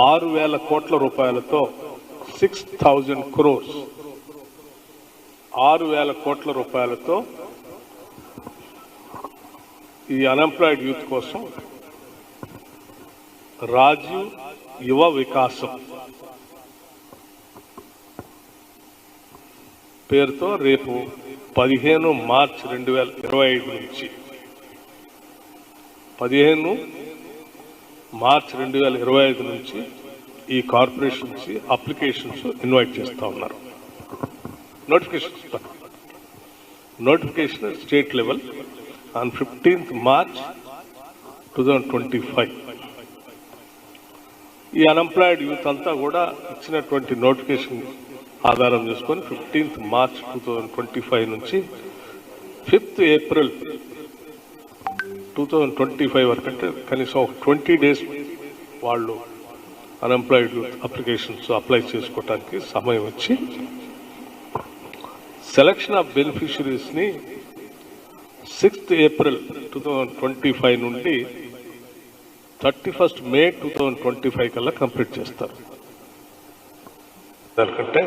6,000 కోట్ల రూపాయలతో 6,000 crores 6,000 కోట్ల రూపాయలతో ఈ అన్ఎంప్లాయిడ్ యూత్ కోసం రాజీవ్ యువ వికాసం పేరుతో రేపు 15 మార్చి 2025 నుంచి 15 మార్చి 2025 నుంచి ఈ కార్పొరేషన్స్ అప్లికేషన్స్ ఇన్వైట్ చేస్తూ ఉన్నారు. Notification state level on 15th March 2025. ఈ అన్ఎంప్లాయిడ్ యూత్ అంతా కూడా ఇచ్చినటువంటి నోటిఫికేషన్ ఆధారం చేసుకొని 15th March 2025 నుంచి 5th April 2025 వరకు, అంటే కనీసం 20 days వాళ్ళు అన్ఎంప్లాయిడ్ యూత్ అప్లికేషన్స్ అప్లై చేసుకోవడానికి సమయం వచ్చి సెలక్షన్ ఆఫ్ బెనిఫిషరీస్ని 6th April 2025 నుండి 31st May 2025 కల్లా కంప్లీట్ చేస్తారు. దానికంటే